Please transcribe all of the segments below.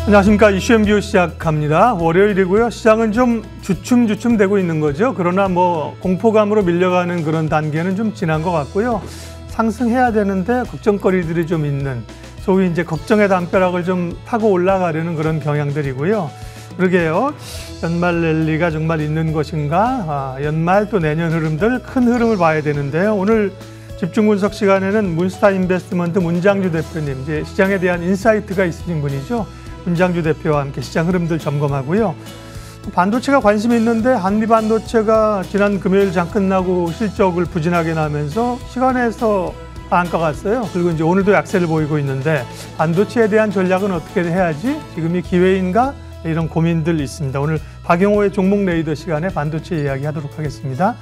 안녕하십니까. 이슈앤뷰 시작합니다. 월요일이고요. 시장은 좀 주춤주춤 되고 있는 거죠. 그러나 뭐 공포감으로 밀려가는 그런 단계는 좀 지난 것 같고요. 상승해야 되는데 걱정거리들이 좀 있는, 소위 이제 걱정의 담벼락을 좀 타고 올라가려는 그런 경향들이고요. 그러게요. 연말 랠리가 정말 있는 것인가? 연말 또 내년 흐름들, 큰 흐름을 봐야 되는데요. 오늘 집중 분석 시간에는 문스타 인베스트먼트 문장주 대표님, 이제 시장에 대한 인사이트가 있으신 분이죠. 문장주 대표와 함께 시장 흐름들 점검하고요. 반도체가 관심이 있는데 한미반도체가 지난 금요일 장 끝나고 실적을 부진하게 나면서 시간에서 안가 갔어요. 그리고 이제 오늘도 약세를 보이고 있는데 반도체에 대한 전략은 어떻게 해야지? 지금이 기회인가? 이런 고민들 있습니다. 오늘 박영호의 종목 레이더 시간에 반도체 이야기하도록 하겠습니다.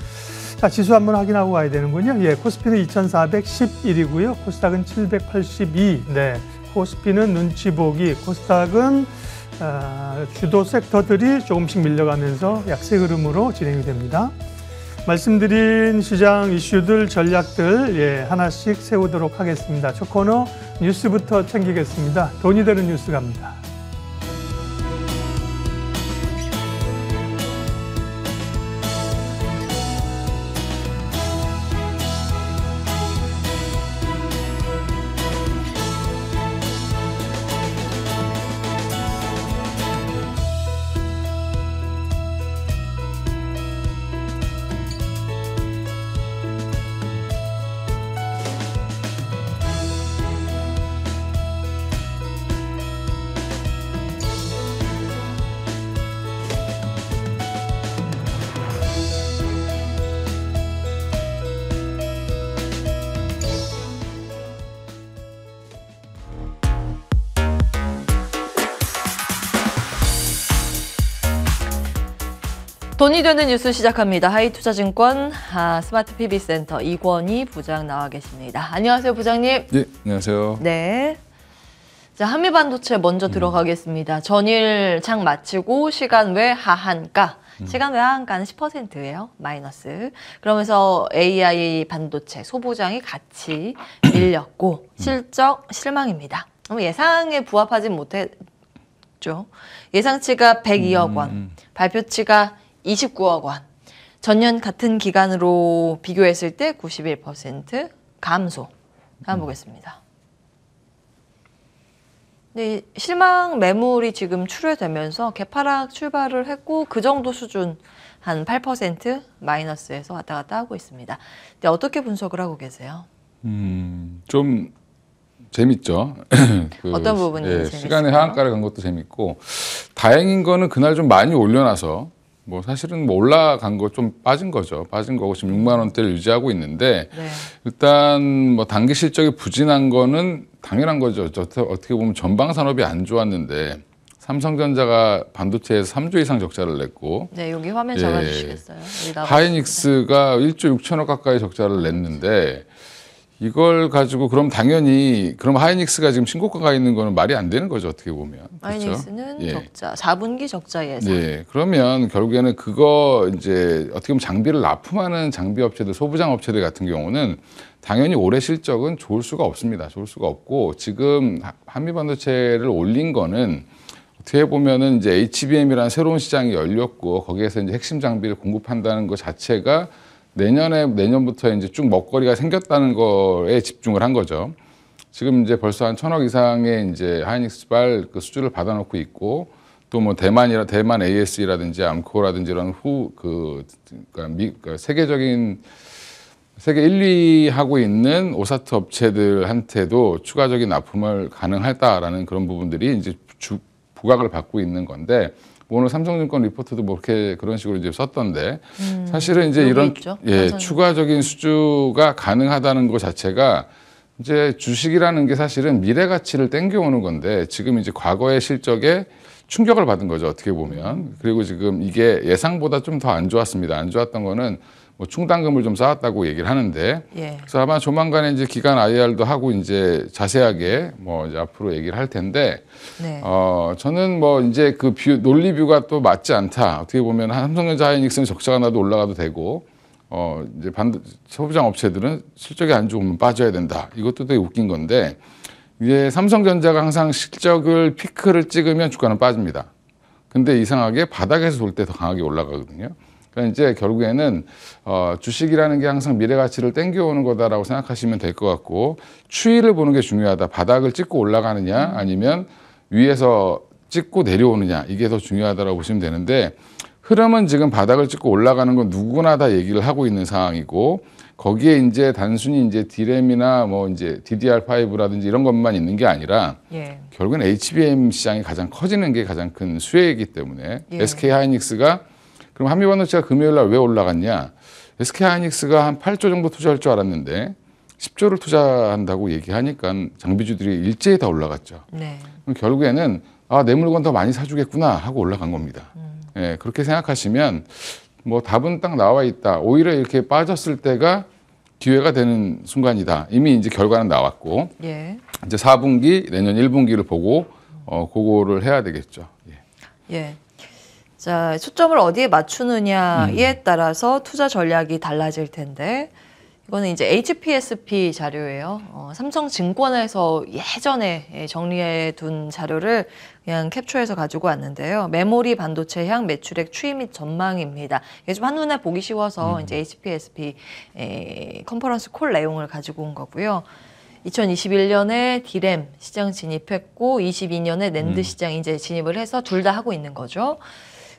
자, 지수 한번 확인하고 가야 되는군요. 예, 코스피는 2411이고요. 코스닥은 782. 네. 코스피는 눈치 보기, 코스닥은 주도 섹터들이 조금씩 밀려가면서 약세 흐름으로 진행이 됩니다. 말씀드린 시장 이슈들, 전략들 하나씩 세우도록 하겠습니다. 첫 코너 뉴스부터 챙기겠습니다. 돈이 되는 뉴스 갑니다. 돈이 되는 뉴스 시작합니다. 하이투자증권 스마트 PB센터 이권희 부장 나와 계십니다. 안녕하세요, 부장님. 네, 안녕하세요. 네. 자, 한미반도체 먼저 들어가겠습니다. 전일 장 마치고 시간 외 하한가. 시간 외 하한가는 10%예요. 마이너스. 그러면서 AI 반도체 소부장이 같이 밀렸고 실적 실망입니다. 예상에 부합하진 못했죠. 예상치가 102억 원, 발표치가 29억 원. 전년 같은 기간으로 비교했을 때 91% 감소. 한번 보겠습니다. 네, 실망 매물이 지금 출회되면서 개파락 출발을 했고 그 정도 수준 한 8% 마이너스에서 왔다 갔다 하고 있습니다. 근데 어떻게 분석을 하고 계세요? 좀 재밌죠. 어떤 부분이 재밌어요? 시간에 하한가를 간 것도 재밌고, 다행인 거는 그날 좀 많이 올려놔서 뭐 사실은 뭐 올라간 거 좀 빠진 거죠. 빠진 거고 지금 6만 원대를 유지하고 있는데 네. 일단 뭐 단기 실적이 부진한 거는 당연한 거죠. 어떻게 보면 전방 산업이 안 좋았는데 삼성전자가 반도체에서 3조 이상 적자를 냈고, 네, 여기 화면 잡아주시겠어요? 하이닉스가 1조 6천억 가까이 적자를 냈는데, 이걸 가지고 그럼 당연히 그럼 하이닉스가 지금 신고가가 있는 거는 말이 안 되는 거죠, 어떻게 보면. 하이닉스는 그렇죠? 적자, 4분기 적자 예상. 예, 그러면 결국에는 그거 이제 어떻게 보면 장비를 납품하는 장비 업체들, 소부장 업체들 같은 경우는 당연히 올해 실적은 좋을 수가 없습니다. 좋을 수가 없고, 지금 한미반도체를 올린 거는 어떻게 보면은 이제 HBM이라는 새로운 시장이 열렸고 거기에서 이제 핵심 장비를 공급한다는 것 자체가 내년부터 이제 쭉 먹거리가 생겼다는 거에 집중을 한 거죠. 지금 이제 벌써 한 1,000억 이상의 이제 하이닉스발 그 수주를 받아놓고 있고, 또 뭐 대만 AS라든지 암코라든지 이런 그러니까 세계 1, 2 하고 있는 오사트 업체들한테도 추가적인 납품을 가능하다라는 그런 부분들이 이제 부각을 받고 있는 건데, 오늘 삼성증권 리포트도 뭐 이렇게 그런 식으로 이제 썼던데, 사실은 이제 이런 추가적인 수주가 가능하다는 것 자체가 이제 주식이라는 게 사실은 미래 가치를 땡겨오는 건데, 지금 이제 과거의 실적에 충격을 받은 거죠, 어떻게 보면. 그리고 지금 이게 예상보다 좀 더 안 좋았습니다. 안 좋았던 거는 뭐 충당금을 좀 쌓았다고 얘기를 하는데, 그래서 아마 조만간에 이제 기간 IR도 하고 이제 자세하게 뭐 이제 앞으로 얘기를 할 텐데, 네. 저는 뭐 이제 그 논리뷰가 또 맞지 않다. 어떻게 보면 삼성전자 하이닉스는 적자가 나도 올라가도 되고, 이제 소부장 업체들은 실적이 안 좋으면 빠져야 된다. 이것도 되게 웃긴 건데, 이제 삼성전자가 항상 실적을 피크를 찍으면 주가는 빠집니다. 근데 이상하게 바닥에서 돌 때 더 강하게 올라가거든요. 그러니까 이제 결국에는 주식이라는 게 항상 미래 가치를 땡겨오는 거다라고 생각하시면 될 것 같고, 추이를 보는 게 중요하다. 바닥을 찍고 올라가느냐 아니면 위에서 찍고 내려오느냐, 이게 더 중요하다라고 보시면 되는데, 흐름은 지금 바닥을 찍고 올라가는 건 누구나 다 얘기를 하고 있는 상황이고, 거기에 이제 단순히 이제 D램이나 뭐 이제 DDR5라든지 이런 것만 있는 게 아니라 결국엔 HBM 시장이 가장 커지는 게 가장 큰 수혜이기 때문에 SK 하이닉스가, 그럼 한미반도체가 금요일 날 왜 올라갔냐? SK 하이닉스가 한 8조 정도 투자할 줄 알았는데 10조를 투자한다고 얘기하니까 장비주들이 일제히 다 올라갔죠. 그럼 결국에는 내 물건 더 많이 사주겠구나 하고 올라간 겁니다. 예, 그렇게 생각하시면 뭐 답은 딱 나와 있다. 오히려 이렇게 빠졌을 때가 기회가 되는 순간이다. 이미 이제 결과는 나왔고, 이제 4분기, 내년 1분기를 보고 그거를 해야 되겠죠. 자, 초점을 어디에 맞추느냐에 따라서 투자 전략이 달라질 텐데, 이거는 이제 HPSP 자료예요. 삼성증권에서 예전에 정리해 둔 자료를 그냥 캡처해서 가지고 왔는데요. 메모리 반도체향 매출액 추이 및 전망입니다. 이게 좀 한눈에 보기 쉬워서 이제 HPSP 컨퍼런스 콜 내용을 가지고 온 거고요. 2021년에 D램 시장 진입했고 22년에 낸드 시장 이제 진입을 해서 둘 다 하고 있는 거죠.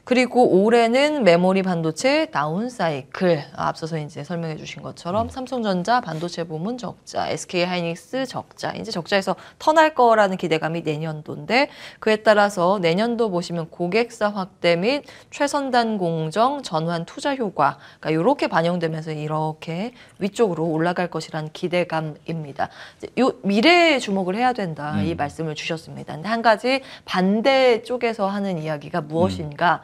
그리고 올해는 메모리 반도체 다운 사이클, 앞서서 이제 설명해 주신 것처럼 삼성전자 반도체 부문 적자, SK 하이닉스 적자, 이제 적자에서 턴할 거라는 기대감이 내년도인데, 그에 따라서 내년도 보시면 고객사 확대 및 최선단 공정, 전환 투자 효과, 그러니까 이렇게 반영되면서 이렇게 위쪽으로 올라갈 것이라는 기대감입니다. 요 미래에 주목을 해야 된다, 이 말씀을 주셨습니다. 근데 한 가지 반대 쪽에서 하는 이야기가 무엇인가?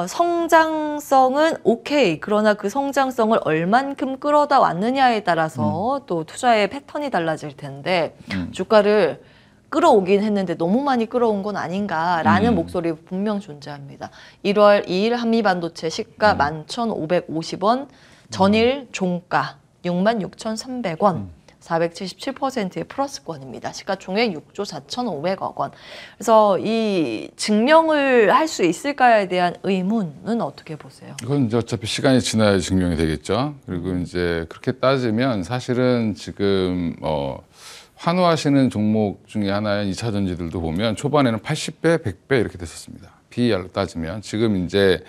성장성은 오케이. 그러나 그 성장성을 얼만큼 끌어다 왔느냐에 따라서 또 투자의 패턴이 달라질 텐데, 주가를 끌어오긴 했는데 너무 많이 끌어온 건 아닌가라는 목소리 분명 존재합니다. 1월 2일 한미반도체 시가 11,550원, 전일 종가 66,300원. 477%의 플러스권입니다. 시가총액 6조 4,500억 원. 그래서 이 증명을 할 수 있을까에 대한 의문은 어떻게 보세요? 이건 이제 어차피 시간이 지나야 증명이 되겠죠. 그리고 이제 그렇게 따지면 사실은 지금 환호하시는 종목 중에 하나인 2차 전지들도 보면 초반에는 80배, 100배 이렇게 됐었습니다. PER로 따지면 지금 이제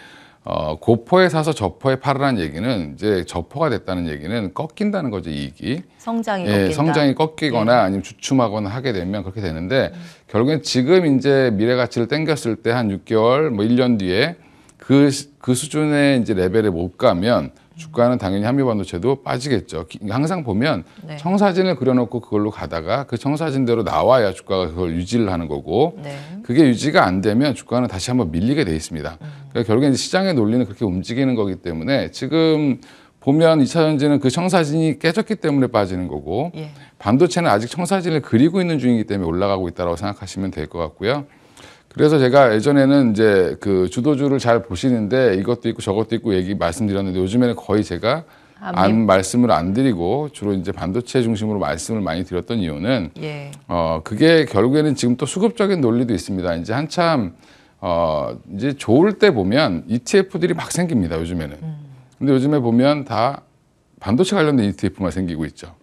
고퍼에 사서 저퍼에 팔으라는 얘기는, 이제 저퍼가 됐다는 얘기는 꺾인다는 거죠, 이익이. 성장이 꺾인다. 성장이 꺾이거나 아니면 주춤하거나 하게 되면 그렇게 되는데, 결국엔 지금 이제 미래 가치를 땡겼을 때 한 6개월, 뭐 1년 뒤에 그 수준의 이제 레벨에 못 가면 주가는 당연히 한미반도체도 빠지겠죠. 항상 보면 청사진을 그려놓고 그걸로 가다가 그 청사진대로 나와야 주가가 그걸 유지를 하는 거고, 그게 유지가 안 되면 주가는 다시 한번 밀리게 돼 있습니다. 그러니까 결국에 이제 시장의 논리는 그렇게 움직이는 거기 때문에, 지금 보면 2차 전지는 그 청사진이 깨졌기 때문에 빠지는 거고, 반도체는 아직 청사진을 그리고 있는 중이기 때문에 올라가고 있다고 생각하시면 될 것 같고요. 그래서 제가 예전에는 이제 그 주도주를 잘 보시는데 이것도 있고 저것도 있고 말씀드렸는데, 요즘에는 거의 제가 말씀을 안 드리고 주로 이제 반도체 중심으로 말씀을 많이 드렸던 이유는, 그게 결국에는 지금 또 수급적인 논리도 있습니다. 이제 한참 이제 좋을 때 보면 ETF들이 막 생깁니다, 요즘에는. 근데 요즘에 보면 다 반도체 관련된 ETF만 생기고 있죠.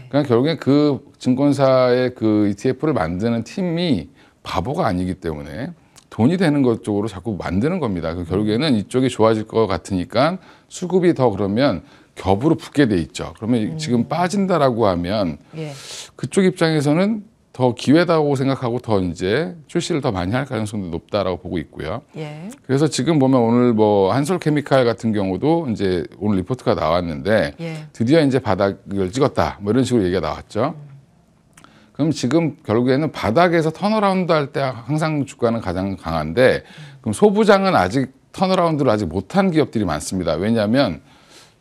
그러니까 결국엔 그 증권사의 그 ETF를 만드는 팀이 바보가 아니기 때문에 돈이 되는 것 쪽으로 자꾸 만드는 겁니다. 결국에는 이쪽이 좋아질 것 같으니까 수급이 더 그러면 겹으로 붙게 돼 있죠. 그러면 지금 빠진다라고 하면 그쪽 입장에서는 더 기회다고 생각하고 더 이제 출시를 더 많이 할 가능성도 높다라고 보고 있고요. 그래서 지금 보면 오늘 뭐 한솔케미칼 같은 경우도 이제 오늘 리포트가 나왔는데 드디어 이제 바닥을 찍었다, 뭐 이런 식으로 얘기가 나왔죠. 그럼 지금 결국에는 바닥에서 턴어라운드 할 때 항상 주가는 가장 강한데, 그럼 소부장은 아직 턴어라운드를 아직 못한 기업들이 많습니다. 왜냐하면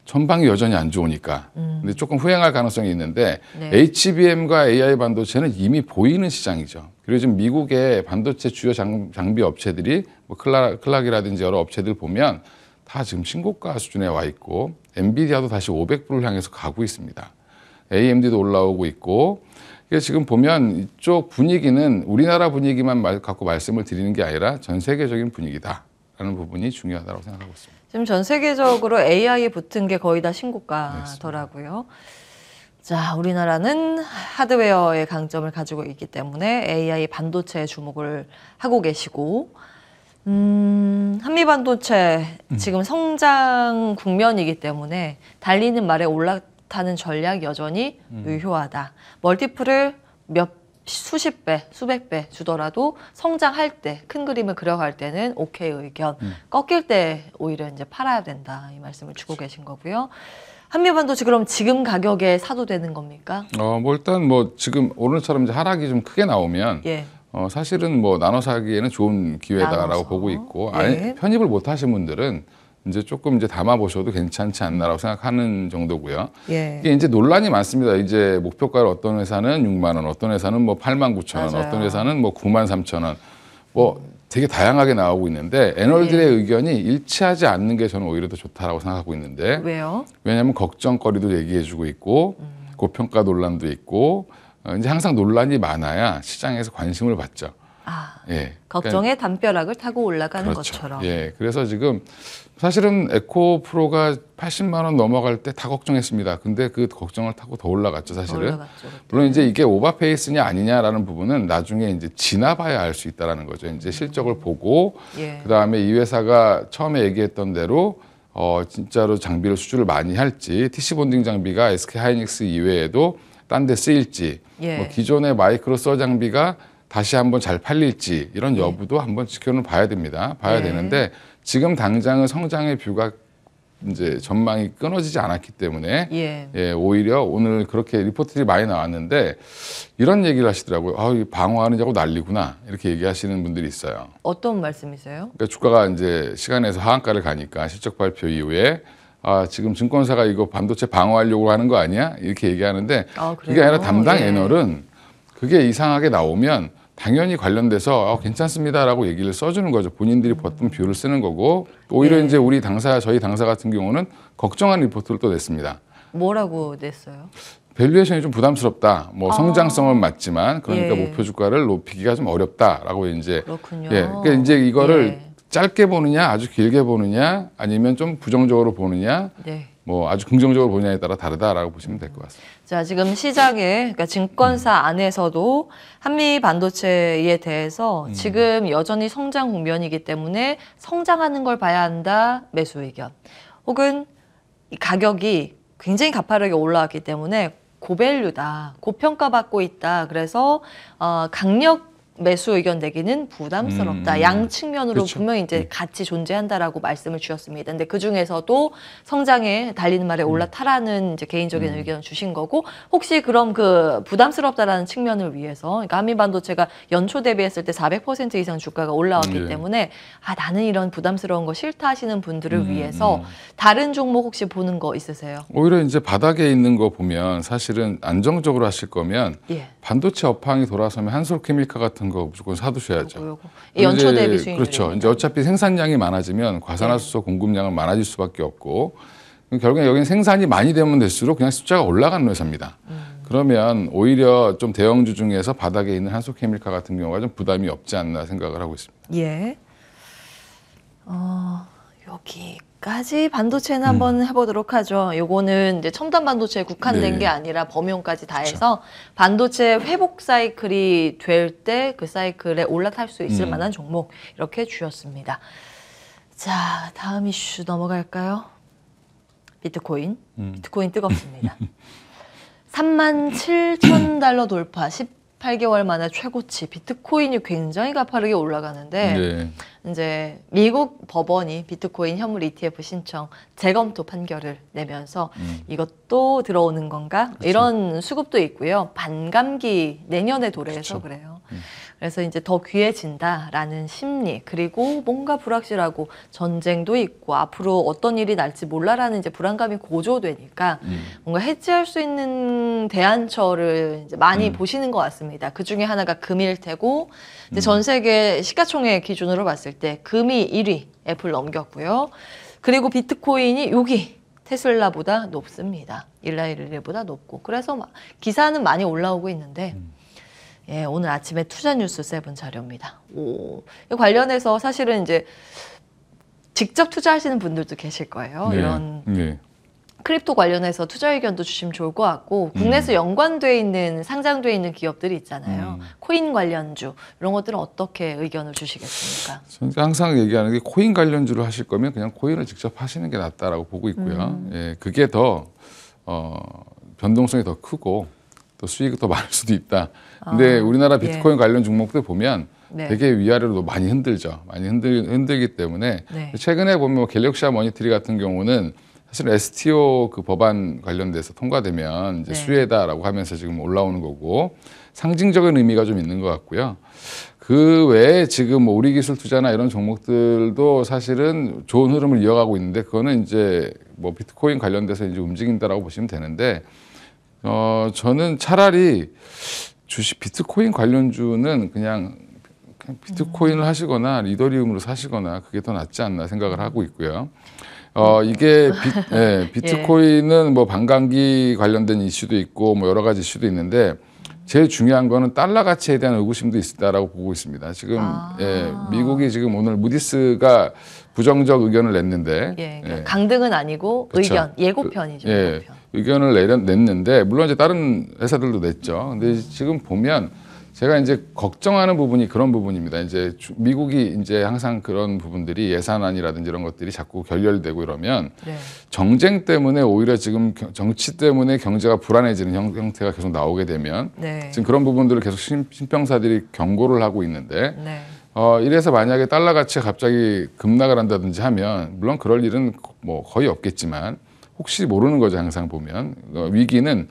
전방이 여전히 안 좋으니까. 근데 조금 후행할 가능성이 있는데, HBM과 AI 반도체는 이미 보이는 시장이죠. 그리고 지금 미국의 반도체 주요 장비 업체들이 뭐 클락이라든지 여러 업체들 보면 다 지금 신고가 수준에 와 있고, 엔비디아도 다시 500불을 향해서 가고 있습니다. AMD도 올라오고 있고, 그게 지금 보면 이쪽 분위기는 우리나라 분위기만 갖고 말씀을 드리는 게 아니라 전 세계적인 분위기다라는 부분이 중요하다고 생각하고 있습니다. 지금 전 세계적으로 AI에 붙은 게 거의 다 신고가더라고요. 자, 우리나라는 하드웨어의 강점을 가지고 있기 때문에 AI 반도체에 주목을 하고 계시고, 한미 반도체 지금 성장 국면이기 때문에 달리는 말에 올라타는 전략이 여전히 유효하다. 멀티플을 수십 배, 수백 배 주더라도 성장할 때, 큰 그림을 그려갈 때는 오케이 의견, 꺾일 때 오히려 이제 팔아야 된다. 이 말씀을 주고 계신 거고요. 한미 반도체 그럼 지금 가격에 사도 되는 겁니까? 뭐 일단 뭐 지금 오늘처럼 이제 하락이 좀 크게 나오면 예. 사실은 뭐 나눠 사기에는 좋은 기회다라고 나눠서. 보고 있고 예. 편입을 못 하신 분들은 이제 조금 이제 담아 보셔도 괜찮지 않나라고 생각하는 정도고요. 예. 이게 이제 논란이 많습니다. 이제 목표가를 어떤 회사는 6만 원, 어떤 회사는 뭐 8만 9천 원, 맞아요. 어떤 회사는 뭐 9만 3천 원, 뭐 되게 다양하게 나오고 있는데 애널들의 의견이 일치하지 않는 게 저는 오히려 더 좋다라고 생각하고 있는데 왜요? 왜냐하면 걱정거리도 얘기해주고 있고 고평가 논란도 있고 이제 항상 논란이 많아야 시장에서 관심을 받죠. 아, 예, 걱정의 담벼락을 타고 올라가는 그렇죠. 것처럼. 예, 그래서 지금 사실은 에코 프로가 80만 원 넘어갈 때 다 걱정했습니다. 근데 그 걱정을 타고 더 올라갔죠, 사실은. 올라갔죠, 그때. 물론 이제 이게 오버페이스냐 아니냐라는 부분은 나중에 이제 지나봐야 알 수 있다라는 거죠. 이제 실적을 보고 예. 그다음에 이 회사가 처음에 얘기했던 대로 진짜로 장비를 수주를 많이 할지, TC 본딩 장비가 SK 하이닉스 이외에도 딴 데 쓰일지, 예. 뭐 기존의 마이크로서 장비가 다시 한번 잘 팔릴지 이런 여부도 한번 지켜는 봐야 됩니다. 봐야 예. 되는데 지금 당장은 성장의 뷰가 이제 전망이 끊어지지 않았기 때문에 예. 오히려 오늘 그렇게 리포트들이 많이 나왔는데 이런 얘기를 하시더라고요. 이 방어하는 자고 난리구나 이렇게 얘기하시는 분들이 있어요. 어떤 말씀이세요? 그러니까 주가가 이제 시간에서 하한가를 가니까 실적 발표 이후에 지금 증권사가 이거 반도체 방어하려고 하는 거 아니야? 이렇게 얘기하는데 아, 그래요? 그게 아니라 담당 예. 애널은 그게 이상하게 나오면 당연히 관련돼서 괜찮습니다라고 얘기를 써주는 거죠. 본인들이 봤던 뷰를 쓰는 거고 오히려 예. 이제 저희 당사 같은 경우는 걱정한 리포트를 또 냈습니다. 뭐라고 냈어요? 밸류에이션이 좀 부담스럽다. 뭐 성장성은 맞지만 그러니까 예. 목표 주가를 높이기가 좀 어렵다라고 이제 그렇군요. 그러니까 이제 이거를 예. 짧게 보느냐, 아주 길게 보느냐, 아니면 좀 부정적으로 보느냐, 네. 뭐 아주 긍정적으로 보느냐에 따라 다르다라고 보시면 될 것 같습니다. 자, 지금 시장에, 그러니까 증권사 안에서도 한미 반도체에 대해서 지금 여전히 성장 국면이기 때문에 성장하는 걸 봐야 한다, 매수 의견. 혹은 이 가격이 굉장히 가파르게 올라왔기 때문에 고밸류다, 고평가받고 있다. 그래서 강력 매수 의견 내기는 부담스럽다. 양 측면으로 그렇죠. 분명히 이제 같이 존재한다라고 말씀을 주셨습니다. 근데 그 중에서도 성장에 달리는 말에 올라타라는 이제 개인적인 의견을 주신 거고, 혹시 그럼 그 부담스럽다라는 측면을 위해서, 그러니까 한미 반도체가 연초 대비했을 때 400% 이상 주가가 올라왔기 예. 때문에 나는 이런 부담스러운 거 싫다 하시는 분들을 위해서 다른 종목 혹시 보는 거 있으세요? 오히려 이제 바닥에 있는 거 보면 사실은 안정적으로 하실 거면 예. 반도체 업황이 돌아서면 한솔케미카 같은 거 무조건 사두셔야죠. 요거. 이 연초 이제 대비 수익률이. 그렇죠. 이제 어차피 생산량이 많아지면 과산화수소 공급량은 많아질 수밖에 없고 결국에 여기는 생산이 많이 되면 될수록 그냥 숫자가 올라가는 회사입니다. 그러면 오히려 좀 대형주 중에서 바닥에 있는 한솔케미카 같은 경우가 좀 부담이 없지 않나 생각을 하고 있습니다. 예. 여기까지 반도체는 한번 해보도록 하죠. 요거는 이제 첨단 반도체에 국한된 네. 게 아니라 범용까지 다 해서 반도체 회복 사이클이 될 때 그 사이클에 올라탈 수 있을 만한 종목 이렇게 주셨습니다. 자, 다음 이슈 넘어갈까요? 비트코인. 비트코인 뜨겁습니다. 37,000달러 돌파, 18개월 만에 최고치. 비트코인이 굉장히 가파르게 올라가는데 네. 이제 미국 법원이 비트코인 현물 ETF 신청 재검토 판결을 내면서 이것도 들어오는 건가? 이런 수급도 있고요. 반감기 내년에 도래해서 그래요. 그래서 이제 더 귀해진다라는 심리, 그리고 뭔가 불확실하고 전쟁도 있고 앞으로 어떤 일이 날지 몰라라는 이제 불안감이 고조되니까 뭔가 해지할 수 있는 대안처를 이제 많이 보시는 것 같습니다. 그 중에 하나가 금일 테고, 이제 전 세계 시가총액 기준으로 봤을 때 금이 1위 애플 넘겼고요. 그리고 비트코인이 여기 테슬라보다 높습니다. 일라이릴보다 높고. 그래서 기사는 많이 올라오고 있는데 예, 오늘 아침에 투자뉴스 7 자료입니다. 이 관련해서 사실은 이제 직접 투자하시는 분들도 계실 거예요. 네. 이런 네. 크립토 관련해서 투자 의견도 주시면 좋을 것 같고 국내에서 연관돼 있는 상장돼 있는 기업들이 있잖아요. 코인 관련주 이런 것들은 어떻게 의견을 주시겠습니까? 저는 항상 얘기하는 게 코인 관련주를 하실 거면 그냥 코인을 직접 하시는 게 낫다라고 보고 있고요. 예, 그게 더 변동성이 더 크고 또 수익이 더 많을 수도 있다. 근데 우리나라 비트코인 관련 종목들 보면 네. 되게 위아래로 많이 흔들죠. 많이 흔들기 때문에 네. 최근에 보면 갤럭시아 머니터리 같은 경우는 사실 STO 그 법안 관련돼서 통과되면 이제 네. 수혜다라고 하면서 지금 올라오는 거고 상징적인 의미가 좀 있는 것 같고요. 그 외에 지금 뭐 우리기술 투자나 이런 종목들도 사실은 좋은 흐름을 이어가고 있는데 그거는 이제 뭐 비트코인 관련돼서 이제 움직인다라고 보시면 되는데 저는 차라리 주식 비트코인 관련주는 그냥 비트코인을 하시거나 이더리움으로 사시거나 그게 더 낫지 않나 생각을 하고 있고요. 이게 비트코인은 뭐 반감기 관련된 이슈도 있고 뭐 여러 가지 이슈도 있는데 제일 중요한 거는 달러 가치에 대한 의구심도 있다라고 보고 있습니다. 지금 미국이 지금 오늘 무디스가 부정적 의견을 냈는데 그러니까 강등은 아니고 그쵸. 의견 예고편이죠. 예고편. 의견을 냈는데 물론 이제 다른 회사들도 냈죠. 근데 지금 보면 제가 이제 걱정하는 부분이 그런 부분입니다. 이제 미국이 이제 항상 그런 부분들이 예산안이라든지 이런 것들이 자꾸 결렬되고 이러면 정쟁 때문에 오히려 지금 정치 때문에 경제가 불안해지는 형태가 계속 나오게 되면 지금 그런 부분들을 계속 신평사들이 경고를 하고 있는데 이래서 만약에 달러 가치가 갑자기 급락을 한다든지 하면 물론 그럴 일은 뭐 거의 없겠지만 혹시 모르는 거죠. 항상 보면 위기는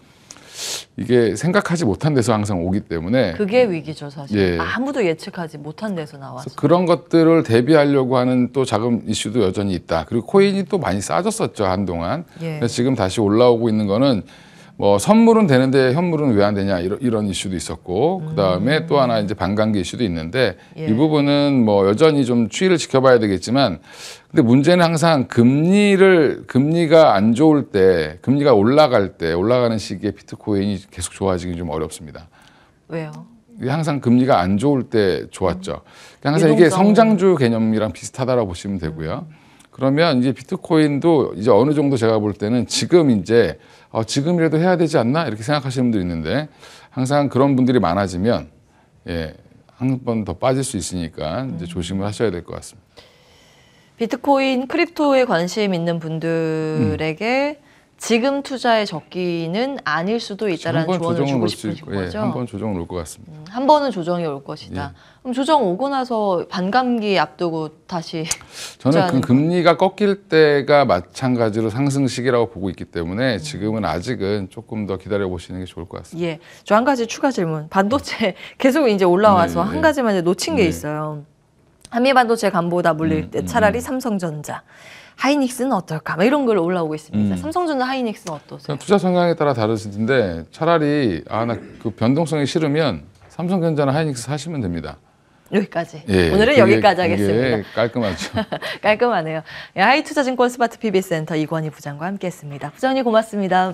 이게 생각하지 못한 데서 항상 오기 때문에 그게 위기죠 사실. 아무도 예측하지 못한 데서 나와서 그런 것들을 대비하려고 하는 또 자금 이슈도 여전히 있다. 그리고 코인이 또 많이 싸졌었죠 한동안. 그래서 지금 다시 올라오고 있는 거는 뭐 선물은 되는데 현물은 왜 안 되냐 이런 이슈도 있었고 그 다음에 또 하나 이제 반감기 이슈도 있는데 이 부분은 뭐 여전히 좀 추이를 지켜봐야 되겠지만 근데 문제는 항상 금리가 안 좋을 때 금리가 올라갈 때 올라가는 시기에 비트코인이 계속 좋아지기 좀 어렵습니다. 왜요? 항상 금리가 안 좋을 때 좋았죠. 항상 이게 성장주 개념이랑 비슷하다라고 보시면 되고요. 그러면 이제 비트코인도 이제 어느 정도 제가 볼 때는 지금 이제 지금이라도 해야 되지 않나 이렇게 생각하시는 분들이 있는데 항상 그런 분들이 많아지면 한 번 더 빠질 수 있으니까 이제 조심을 하셔야 될 것 같습니다. 비트코인 크립토에 관심 있는 분들에게 지금 투자의 적기는 아닐 수도 있다라는 조언을 주고 싶으신 거죠? 한 번 조정은 올 것 같습니다. 한 번은 조정이 올 것이다. 그럼 조정 오고 나서 반감기 앞두고 다시 저는 그 금리가 꺾일 때가 마찬가지로 상승 시기라고 보고 있기 때문에 지금은 아직은 조금 더 기다려 보시는 게 좋을 것 같습니다. 저 한 가지 추가 질문. 반도체 계속 이제 올라와서 한 가지만 이제 놓친 게 있어요. 한미 반도체 간보다 물릴 때 차라리 삼성전자. 하이닉스는 어떨까? 막 이런 글 올라오고 있습니다. 삼성전자, 하이닉스는 어떠세요? 투자 성향에 따라 다르시던데 차라리 나 그 변동성이 싫으면 삼성전자나 하이닉스 사시면 됩니다. 여기까지. 오늘은 여기까지 하겠습니다. 깔끔하죠. 깔끔하네요. 하이투자증권 스마트 PB센터 이권희 부장과 함께했습니다. 부장님 고맙습니다.